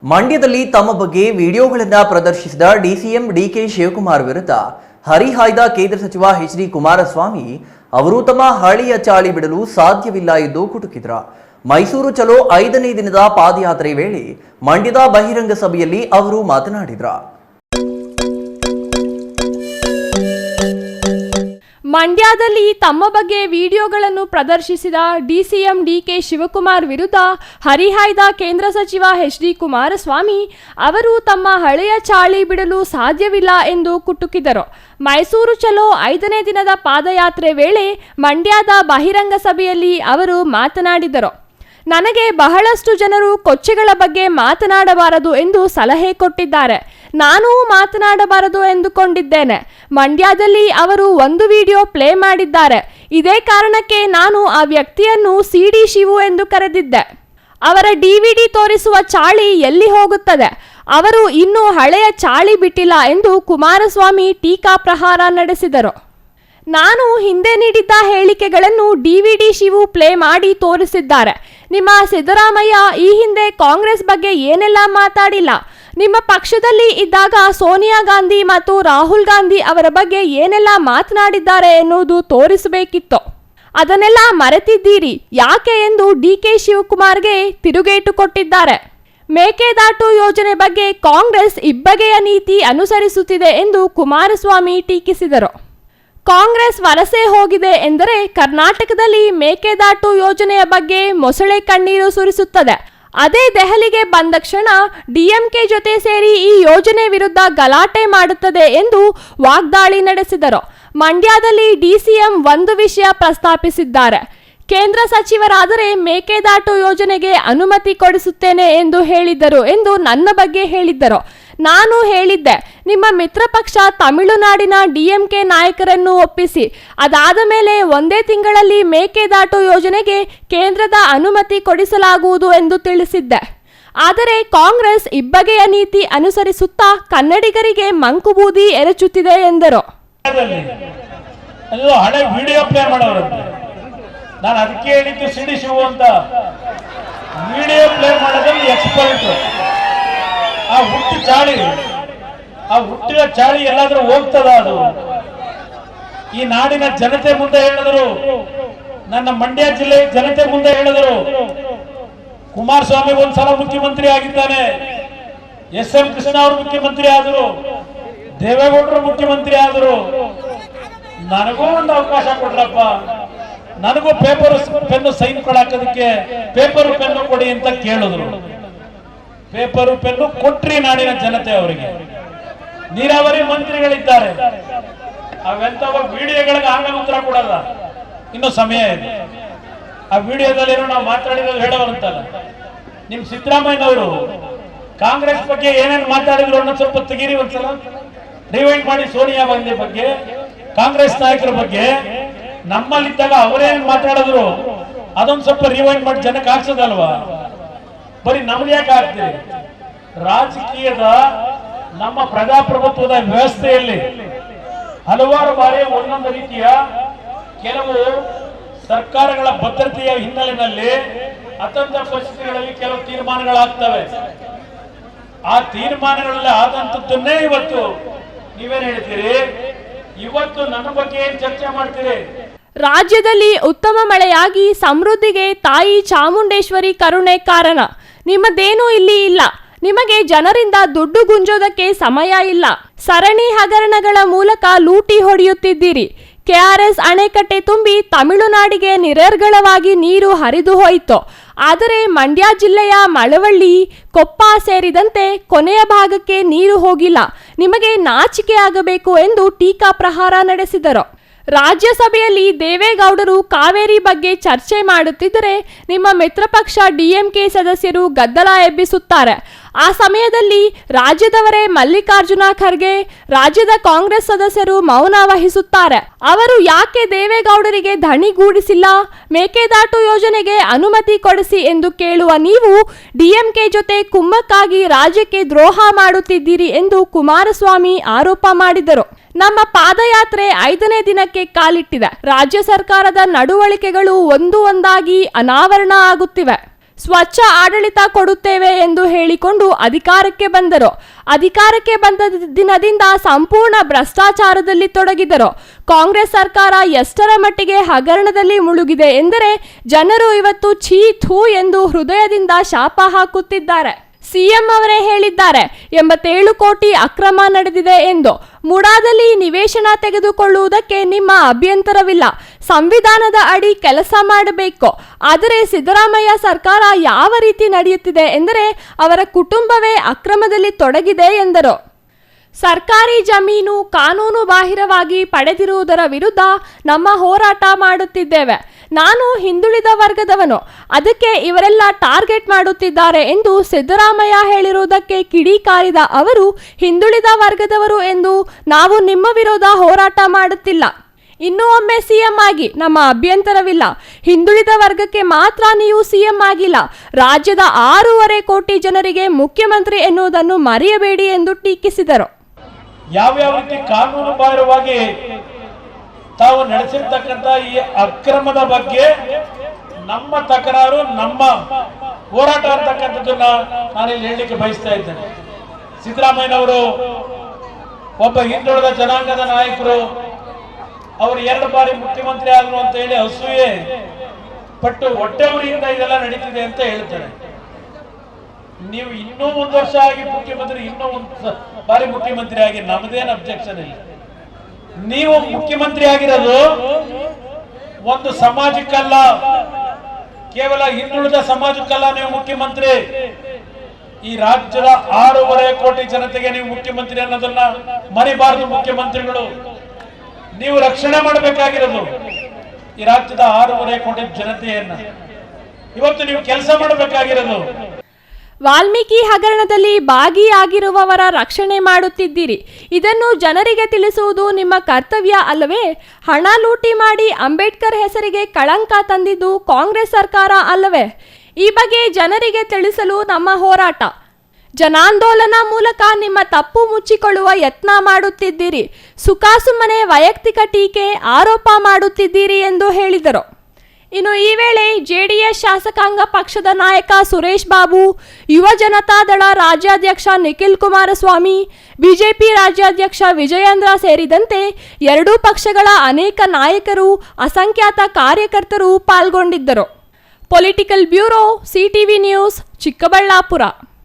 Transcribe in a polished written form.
ಮಂಡ್ಯದಲ್ಲಿ ತಮ್ಮ ಬಗ್ಗೆ ವಿಡಿಯೋಗಳನ್ನು ಪ್ರದರ್ಶಿಸಿದ ಡಿಸಿಎಂ ಡಿಕೆ ಶಿವಕುಮಾರ್ ವಿರುದ್ಧ ಹರಿಹಾಯ್ದ ಕೇಂದ್ರ ಸಚಿವ ಎಚ್.ಡಿ. ಕುಮಾರಸ್ವಾಮಿ ಅವರು ತಮ್ಮ ಹಳೆಯ ಚಾಳಿ ಬಿಡಲು ಸಾಧ್ಯವಿಲ್ಲ ಎಂದು ಕುಟುಕಿದರು. ಮೈಸೂರು ಚಲೋ 5ನೇ ದಿನದ ಪಾದಯಾತ್ರೆ ವೇಳೆ ಮಂಡ್ಯದ ಬಹಿರಂಗ ಸಭೆಯಲ್ಲಿ ಅವರು ಮಾತನಾಡಿದರು. ಮಂಡ್ಯದಲ್ಲಿ ತಮ್ಮ ಬಗ್ಗೆ ವಿಡಿಯೋಗಳನ್ನು ಪ್ರದರ್ಶಿಸಿದ ಡಿಸಿಎಂ ಡಿಕೆ ಶಿವಕುಮಾರ್ ವಿರುದ್ಧ ಹರಿಹಾಯ್ದ ಕೇಂದ್ರ ಸಚಿವ ಎಚ್.ಡಿ. ಕುಮಾರಸ್ವಾಮಿ ಅವರು ತಮ್ಮ ಹಳೆಯ ಚಾಳಿ ಬಿಡಲು ಸಾಧ್ಯವಿಲ್ಲ ಎಂದು ಕುಟುಕಿದರು. ಮೈಸೂರು ಚಲೋ 5ನೇ ದಿನದ ಪಾದಯಾತ್ರೆ ವೇಳೆ ಮಂಡ್ಯದ ಬಹಿರಂಗ ಸಭೆಯಲ್ಲಿ ಅವರು ಮಾತನಾಡಿದರು. ನನಗೆ ಬಹಳಷ್ಟು ಜನರು ಕೊಚ್ಚೆಗಳ ಬಗ್ಗೆ ಮಾತನಾಡಬಾರದು ಎಂದು ಸಲಹೆ ಕೊಟ್ಟಿದ್ದಾರೆ. ನಾನು ಮಾತನಾಡಬಾರದು ಎಂದುಕೊಂಡಿದ್ದೇನೆ. ಮಂಡ್ಯದಲ್ಲಿ ಅವರು ಒಂದು ವಿಡಿಯೋ ಪ್ಲೇ ಮಾಡಿದ್ದಾರೆ. ಇದೇ ಕಾರಣಕ್ಕೆ ನಾನು ಆ ವ್ಯಕ್ತಿಯನ್ನು ಸಿಡಿ ಶಿವು ಎಂದು ಕರೆದಿದ್ದೆ. ಅವರ ಡಿವಿಡಿ ತೋರಿಸುವ ಚಾಳಿ ಎಲ್ಲಿ ಹೋಗುತ್ತದೆ? ಅವರು ಇನ್ನೂ ಹಳೆಯ ಚಾಳಿ ಬಿಟ್ಟಿಲ್ಲ ಎಂದು ಕುಮಾರಸ್ವಾಮಿ ಟೀಕಾ ಪ್ರಹಾರ ನಡೆಸಿದರು. ನಾನು ಹಿಂದೆ ನೀಡಿದ್ದ ಹೇಳಿಕೆಗಳನ್ನು ಡಿವಿಡಿ ಶಿವು ಪ್ಲೇ ಮಾಡಿ ತೋರಿಸಿದ್ದಾರೆ. ನಿಮ್ಮ ಸಿದ್ದರಾಮಯ್ಯ ಈ ಹಿಂದೆ ಕಾಂಗ್ರೆಸ್ ಬಗ್ಗೆ ಏನೆಲ್ಲ ಮಾತಾಡಿಲ್ಲ, ನಿಮ್ಮ ಪಕ್ಷದಲ್ಲಿ ಇದ್ದಾಗ ಸೋನಿಯಾ ಗಾಂಧಿ ಮತ್ತು ರಾಹುಲ್ ಗಾಂಧಿ ಅವರ ಬಗ್ಗೆ ಏನೆಲ್ಲ ಮಾತನಾಡಿದ್ದಾರೆ ಎನ್ನುವುದು ತೋರಿಸಬೇಕಿತ್ತು. ಅದನ್ನೆಲ್ಲ ಮರೆತಿದ್ದೀರಿ ಯಾಕೆ ಎಂದು ಡಿಕೆ ಶಿವಕುಮಾರ್ಗೆ ತಿರುಗೇಟು ಕೊಟ್ಟಿದ್ದಾರೆ. ಮೇಕೆದಾಟು ಯೋಜನೆ ಬಗ್ಗೆ ಕಾಂಗ್ರೆಸ್ ಇಬ್ಬಗೆಯ ನೀತಿ ಅನುಸರಿಸುತ್ತಿದೆ ಎಂದು ಕುಮಾರಸ್ವಾಮಿ ಟೀಕಿಸಿದರು. ಕಾಂಗ್ರೆಸ್ ವಲಸೆ ಹೋಗಿದೆ ಎಂದರೆ ಕರ್ನಾಟಕದಲ್ಲಿ ಮೇಕೆದಾಟು ಯೋಜನೆಯ ಬಗ್ಗೆ ಮೊಸಳೆ ಕಣ್ಣೀರು ಸುರಿಸುತ್ತದೆ. ಅದೇ ದೆಹಲಿಗೆ ಬಂದ ಕ್ಷಣ ಡಿಎಂಕೆ ಜೊತೆ ಸೇರಿ ಈ ಯೋಜನೆ ವಿರುದ್ಧ ಗಲಾಟೆ ಮಾಡುತ್ತದೆ ಎಂದು ವಾಗ್ದಾಳಿ ನಡೆಸಿದರು. ಮಂಡ್ಯದಲ್ಲಿ ಡಿಸಿಎಂ ಒಂದು ವಿಷಯ ಪ್ರಸ್ತಾಪಿಸಿದ್ದಾರೆ. ಕೇಂದ್ರ ಸಚಿವರಾದರೆ ಮೇಕೆದಾಟು ಯೋಜನೆಗೆ ಅನುಮತಿ ಕೊಡಿಸುತ್ತೇನೆ ಎಂದು ಹೇಳಿದ್ದರು ಎಂದು ನನ್ನ ಬಗ್ಗೆ ಹೇಳಿದ್ದರು. ನಾನು ಹೇಳಿದ್ದೆ, ನಿಮ್ಮ ಮಿತ್ರ ಪಕ್ಷ ತಮಿಳುನಾಡಿನ ಡಿಎಂಕೆ ನಾಯಕರನ್ನು ಒಪ್ಪಿಸಿ, ಅದಾದ ಮೇಲೆ ಒಂದೇ ತಿಂಗಳಲ್ಲಿ ಮೇಕೆದಾಟು ಯೋಜನೆಗೆ ಕೇಂದ್ರದ ಅನುಮತಿ ಕೊಡಿಸಲಾಗುವುದು ಎಂದು ತಿಳಿಸಿದ್ದೆ. ಆದರೆ ಕಾಂಗ್ರೆಸ್ ಇಬ್ಬಗೆಯ ನೀತಿ ಅನುಸರಿಸುತ್ತಾ ಕನ್ನಡಿಗರಿಗೆ ಮಂಕುಬೂದಿ ಎರಚುತ್ತಿದೆ ಎಂದರು. ನಾನು ಅದಕ್ಕೆ ಹೇಳಿದ್ದು ಸಿಡಿ ಶಿವು ಅಂತ. ವಿಡಿಯೋ ಪ್ಲೇ ಮಾಡೋದ್ರಲ್ಲಿ ಎಕ್ಸ್ಪರ್ಟ್. ಆ ಹುಟ್ಟು ಚಾಳಿ, ಆ ಹುಟ್ಟಿನ ಚಾಳಿ ಎಲ್ಲಾದ್ರೂ ಹೋಗ್ತದ? ಅದು ಈ ನಾಡಿನ ಜನತೆ ಮುಂದೆ ಹೇಳಿದ್ರು, ನನ್ನ ಮಂಡ್ಯ ಜಿಲ್ಲೆ ಜನತೆ ಮುಂದೆ ಹೇಳಿದ್ರು. ಕುಮಾರಸ್ವಾಮಿ ಒಂದ್ಸಲ ಮುಖ್ಯಮಂತ್ರಿ ಆಗಿದ್ದಾನೆ, ಎಸ್.ಎಂ. ಕೃಷ್ಣ ಅವರು ಮುಖ್ಯಮಂತ್ರಿ ಆದರು, ದೇವೇಗೌಡರು ಮುಖ್ಯಮಂತ್ರಿ ಆದರು. ನನಗೂ ಒಂದು ಅವಕಾಶ ಕೊಡ್ರಪ್ಪ, ನನಗೂ ಪೇಪರ್ ಪೆನ್ನು ಸೈನ್ ಕೊಡಾಕೋದಕ್ಕೆ ಪೇಪರ್ ಪೆನ್ನು ಕೊಡಿ ಅಂತ ಕೇಳಿದ್ರು. ಪೇಪರು ಪೆನ್ನು ಕೊಟ್ರಿ ನಾಡಿನ ಜನತೆ ಅವರಿಗೆ. ನೀರಾವರಿ ಮಂತ್ರಿಗಳಿದ್ದಾರೆ, ಅವೆಂತ ವಿಡಿಯೋಗಳಿಗೆ ಆಮೇಲೆ ಉತ್ತರ ಕೊಡಲ್ಲ, ಇನ್ನು ಸಮಯ ಇದೆ. ಆ ವಿಡಿಯೋದಲ್ಲಿ ನಾವು ಮಾತಾಡಿದ್ರು ಹೇಳೋರಂತಲ್ಲ. ನಿಮ್ ಸಿದ್ದರಾಮಯ್ಯನವರು ಕಾಂಗ್ರೆಸ್ ಬಗ್ಗೆ ಏನೇನು ಮಾತಾಡಿದ್ರು ಅನ್ನೋ ಸ್ವಲ್ಪ ತೆಗೀರಿ, ಒಂದ್ಸಲ ರಿವೈಂಡ್ ಮಾಡಿ. ಸೋನಿಯಾ ಗಾಂಧಿ ಬಗ್ಗೆ, ಕಾಂಗ್ರೆಸ್ ನಾಯಕರ ಬಗ್ಗೆ ನಮ್ಮಲ್ಲಿದ್ದಾಗ ಅವರೇನು ಮಾತಾಡಿದ್ರು ಅದೊಂದು ಸ್ವಲ್ಪ ರಿವೈಂಡ್ ಮಾಡಿ ಜನಕ್ಕೆ ಹಾಕ್ಸೋದಲ್ವಾ? ಬರೀ ನಮ್ಗೆ ಯಾಕೆ ಆಗ್ತೀರಿ? ರಾಜಕೀಯದ ನಮ್ಮ ಪ್ರಜಾಪ್ರಭುತ್ವದ ವ್ಯವಸ್ಥೆಯಲ್ಲಿ ಹಲವಾರು ಬಾರಿ ಒಂದೊಂದು ರೀತಿಯ ಕೆಲವು ಸರ್ಕಾರಗಳ ಭದ್ರತೆಯ ಹಿನ್ನೆಲೆಯಲ್ಲಿ ಅತಂತ್ರ ಪರಿಸ್ಥಿತಿಗಳಲ್ಲಿ ಕೆಲವು ತೀರ್ಮಾನಗಳಾಗ್ತವೆ. ಆ ತೀರ್ಮಾನಗಳಲ್ಲಿ ಆದಂತದ್ದನ್ನೇ ಇವತ್ತು ನೀವೇನ್ ಹೇಳ್ತೀರಿ? ಇವತ್ತು ನನ್ನ ಬಗ್ಗೆ ಏನ್ ಚರ್ಚೆ ಮಾಡ್ತೀರಿ? ರಾಜ್ಯದಲ್ಲಿ ಉತ್ತಮ ಮಳೆಯಾಗಿ ಸಮೃದ್ಧಿಗೆ ತಾಯಿ ಚಾಮುಂಡೇಶ್ವರಿ ಕರುಣೆ ಕಾರಣ. ನಿಮ್ಮದೇನೂ ಇಲ್ಲಿ ಇಲ್ಲ. ನಿಮಗೆ ಜನರಿಂದ ದುಡ್ಡು ಗುಂಜೋದಕ್ಕೆ ಸಮಯ ಇಲ್ಲ. ಸರಣಿ ಹಗರಣಗಳ ಮೂಲಕ ಲೂಟಿ ಹೊಡೆಯುತ್ತಿದ್ದೀರಿ. ಕೆಆರ್ಎಸ್ ಅಣೆಕಟ್ಟೆ ತುಂಬಿ ತಮಿಳುನಾಡಿಗೆ ನಿರರ್ಗಳವಾಗಿ ನೀರು ಹರಿದು ಹೋಯಿತು. ಆದರೆ ಮಂಡ್ಯ ಜಿಲ್ಲೆಯ ಮಳವಳ್ಳಿ, ಕೊಪ್ಪ ಸೇರಿದಂತೆ ಕೊನೆಯ ಭಾಗಕ್ಕೆ ನೀರು ಹೋಗಿಲ್ಲ. ನಿಮಗೆ ನಾಚಿಕೆ ಆಗಬೇಕು ಎಂದು ಟೀಕಾ ಪ್ರಹಾರ ನಡೆಸಿದರು. ರಾಜ್ಯಸಭೆಯಲ್ಲಿ ದೇವೇಗೌಡರು ಕಾವೇರಿ ಬಗ್ಗೆ ಚರ್ಚೆ ಮಾಡುತ್ತಿದ್ದರೆ ನಿಮ್ಮ ಮಿತ್ರಪಕ್ಷ ಡಿಎಂಕೆ ಸದಸ್ಯರು ಗದ್ದಲ ಎಬ್ಬಿಸುತ್ತಾರೆ. ಆ ಸಮಯದಲ್ಲಿ ರಾಜ್ಯದವರೇ ಮಲ್ಲಿಕಾರ್ಜುನ ಖರ್ಗೆ, ರಾಜ್ಯದ ಕಾಂಗ್ರೆಸ್ ಸದಸ್ಯರು ಮೌನ ವಹಿಸುತ್ತಾರೆ. ಅವರು ಯಾಕೆ ದೇವೇಗೌಡರಿಗೆ ಧಣಿಗೂಡಿಸಿಲ್ಲ, ಮೇಕೆದಾಟು ಯೋಜನೆಗೆ ಅನುಮತಿ ಕೊಡಿಸಿ ಎಂದು ಕೇಳುವ ನೀವು ಡಿಎಂಕೆ ಜೊತೆ ಕುಮ್ಮಕ್ಕಾಗಿ ರಾಜ್ಯಕ್ಕೆ ದ್ರೋಹ ಮಾಡುತ್ತಿದ್ದೀರಿ ಎಂದು ಕುಮಾರಸ್ವಾಮಿ ಆರೋಪ ಮಾಡಿದರು. ನಮ್ಮ ಪಾದಯಾತ್ರೆ 5ನೇ ದಿನಕ್ಕೆ ಕಾಲಿಟ್ಟಿದೆ. ರಾಜ್ಯ ಸರ್ಕಾರದ ನಡವಳಿಕೆಗಳು ಒಂದಾಗಿ ಅನಾವರಣ ಆಗುತ್ತಿವೆ. ಸ್ವಚ್ಛ ಆಡಳಿತ ಕೊಡುತ್ತೇವೆ ಎಂದು ಹೇಳಿಕೊಂಡು ಅಧಿಕಾರಕ್ಕೆ ಬಂದರು. ಅಧಿಕಾರಕ್ಕೆ ಬಂದ ದಿನದಿಂದ ಸಂಪೂರ್ಣ ಭ್ರಷ್ಟಾಚಾರದಲ್ಲಿ ತೊಡಗಿದರು. ಕಾಂಗ್ರೆಸ್ ಸರ್ಕಾರ ಎಷ್ಟರ ಮಟ್ಟಿಗೆ ಹಗರಣದಲ್ಲಿ ಮುಳುಗಿದೆ ಎಂದರೆ ಜನರು ಇವತ್ತು ಛೀ ಥೂ ಎಂದು ಹೃದಯದಿಂದ ಶಾಪ ಹಾಕುತ್ತಿದ್ದಾರೆ. ಸಿಎಂ ಅವರೇ ಹೇಳಿದ್ದಾರೆ 87 ಕೋಟಿ ಅಕ್ರಮ ನಡೆದಿದೆ ಎಂದು. ಮುಡಾದಲ್ಲಿ ನಿವೇಶನ ತೆಗೆದುಕೊಳ್ಳುವುದಕ್ಕೆ ನಿಮ್ಮ ಅಭ್ಯಂತರವಿಲ್ಲ. ಸಂವಿಧಾನದ ಅಡಿ ಕೆಲಸ ಮಾಡಬೇಕು. ಆದರೆ ಸಿದ್ದರಾಮಯ್ಯ ಸರ್ಕಾರ ಯಾವ ರೀತಿ ನಡೆಯುತ್ತಿದೆ ಎಂದರೆ ಅವರ ಕುಟುಂಬವೇ ಅಕ್ರಮದಲ್ಲಿ ತೊಡಗಿದೆ ಎಂದರು. ಸರ್ಕಾರಿ ಜಮೀನು ಕಾನೂನು ಬಾಹಿರವಾಗಿ ಪಡೆದಿರುವುದರ ವಿರುದ್ಧ ನಮ್ಮ ಹೋರಾಟ ಮಾಡುತ್ತಿದ್ದೇವೆ. ನಾನು ಹಿಂದುಳಿದ ವರ್ಗದವನು, ಅದಕ್ಕೆ ಇವರೆಲ್ಲ ಟಾರ್ಗೆಟ್ ಮಾಡುತ್ತಿದ್ದಾರೆ ಎಂದು ಸಿದ್ದರಾಮಯ್ಯ ಹೇಳಿರುವುದಕ್ಕೆ ಕಿಡಿಕಾರಿದ ಅವರು, ಹಿಂದುಳಿದ ವರ್ಗದವರು ಎಂದು ನಾವು ನಿಮ್ಮ ವಿರೋಧ ಹೋರಾಟ ಮಾಡುತ್ತಿಲ್ಲ. ಇನ್ನೂ ಒಮ್ಮೆ ಸಿಎಂ ಆಗಿ ನಮ್ಮ ಅಭ್ಯಂತರವಿಲ್ಲ. ಹಿಂದುಳಿದ ವರ್ಗಕ್ಕೆ ಮಾತ್ರ ನೀವು ಸಿಎಂ ಆಗಿಲ್ಲ, ರಾಜ್ಯದ 6.5 ಕೋಟಿ ಜನರಿಗೆ ಮುಖ್ಯಮಂತ್ರಿ ಎನ್ನುವುದನ್ನು ಮರೆಯಬೇಡಿ ಎಂದು ಟೀಕಿಸಿದರು. ಯಾವ್ಯಾವ ರೀತಿ ಕಾನೂನು ಬಾಹಿರವಾಗಿ ತಾವು ನಡೆಸಿರ್ತಕ್ಕಂಥ ಈ ಅಕ್ರಮದ ಬಗ್ಗೆ ನಮ್ಮ ತಕರಾರು, ನಮ್ಮ ಹೋರಾಟ ಅಂತಕ್ಕಂಥದ್ದನ್ನ ನಾನಿಲ್ಲಿ ಹೇಳಲಿಕ್ಕೆ ಬಯಸ್ತಾ ಇದ್ದೇನೆ. ಸಿದ್ದರಾಮಯ್ಯನವರು ಒಬ್ಬ ಹಿಂದುಳಿದ ಜನಾಂಗದ ನಾಯಕರು, ಅವರು 2 ಬಾರಿ ಮುಖ್ಯಮಂತ್ರಿ ಆದರು ಅಂತ ಹೇಳಿ ಅಸೂಯೆ ಪಟ್ಟು ಹೊಟ್ಟೆ ಉರಿಯಿಂದ ಇದೆಲ್ಲ ನಡೀತಿದೆ ಅಂತ ಹೇಳ್ತಾರೆ. ನೀವು ಇನ್ನೂ 1 ವರ್ಷ ಆಗಿ ಮುಖ್ಯಮಂತ್ರಿ, ಇನ್ನೂ 1 ಬಾರಿ ಮುಖ್ಯಮಂತ್ರಿ ಆಗಿ ನಮ್ದೇನು ಅಬ್ಜೆಕ್ಷನ್ ಇಲ್ಲ. ನೀವು ಮುಖ್ಯಮಂತ್ರಿ ಆಗಿರೋದು ಒಂದು ಸಮಾಜಕ್ಕಲ್ಲ, ಕೇವಲ ಹಿಂದುಳಿದ ಸಮಾಜಕ್ಕಲ್ಲ ನೀವು ಮುಖ್ಯಮಂತ್ರಿ. ಈ ರಾಜ್ಯದ 6.5 ಕೋಟಿ ಜನತೆಗೆ ನೀವು ಮುಖ್ಯಮಂತ್ರಿ ಅನ್ನೋದನ್ನ ಮರಿಬಾರದು. ಮುಖ್ಯಮಂತ್ರಿಗಳು ನೀವು ರಕ್ಷಣೆ ಮಾಡಬೇಕಾಗಿರೋದು ಈ ರಾಜ್ಯದ 6.5 ಕೋಟಿ ಜನತೆಯನ್ನ. ಇವತ್ತು ನೀವು ಕೆಲಸ ಮಾಡಬೇಕಾಗಿರೋದು ವಾಲ್ಮೀಕಿ ಹಗರಣದಲ್ಲಿ ಭಾಗಿಯಾಗಿರುವವರ ರಕ್ಷಣೆ ಮಾಡುತ್ತಿದ್ದೀರಿ. ಇದನ್ನು ಜನರಿಗೆ ತಿಳಿಸುವುದು ನಿಮ್ಮ ಕರ್ತವ್ಯ ಅಲ್ಲವೇ? ಹಣ ಲೂಟಿ ಮಾಡಿ ಅಂಬೇಡ್ಕರ್ ಹೆಸರಿಗೆ ಕಳಂಕ ತಂದಿದ್ದು ಕಾಂಗ್ರೆಸ್ ಸರ್ಕಾರ ಅಲ್ಲವೇ? ಈ ಬಗ್ಗೆ ಜನರಿಗೆ ತಿಳಿಸಲು ನಮ್ಮ ಹೋರಾಟ. ಜನಾಂದೋಲನ ಮೂಲಕ ನಿಮ್ಮ ತಪ್ಪು ಮುಚ್ಚಿಕೊಳ್ಳುವ ಯತ್ನ ಮಾಡುತ್ತಿದ್ದೀರಿ. ಸುಖಾಸುಮ್ಮನೆ ವೈಯಕ್ತಿಕ ಟೀಕೆ, ಆರೋಪ ಮಾಡುತ್ತಿದ್ದೀರಿ ಎಂದು ಹೇಳಿದರು. ಇನ್ನು ಈ ವೇಳೆ ಜೆಡಿಎಸ್ ಶಾಸಕಾಂಗ ಪಕ್ಷದ ನಾಯಕ ಸುರೇಶ್ ಬಾಬು, ಯುವ ಜನತಾದಳ ರಾಜ್ಯಾಧ್ಯಕ್ಷ ನಿಖಿಲ್ ಕುಮಾರಸ್ವಾಮಿ, ಬಿಜೆಪಿ ರಾಜ್ಯಾಧ್ಯಕ್ಷ ವಿಜಯೇಂದ್ರ ಸೇರಿದಂತೆ 2 ಪಕ್ಷಗಳ ಅನೇಕ ನಾಯಕರು, ಅಸಂಖ್ಯಾತ ಕಾರ್ಯಕರ್ತರು ಪಾಲ್ಗೊಂಡಿದ್ದರು. Political bureau, CTV news, Chikkaballapur.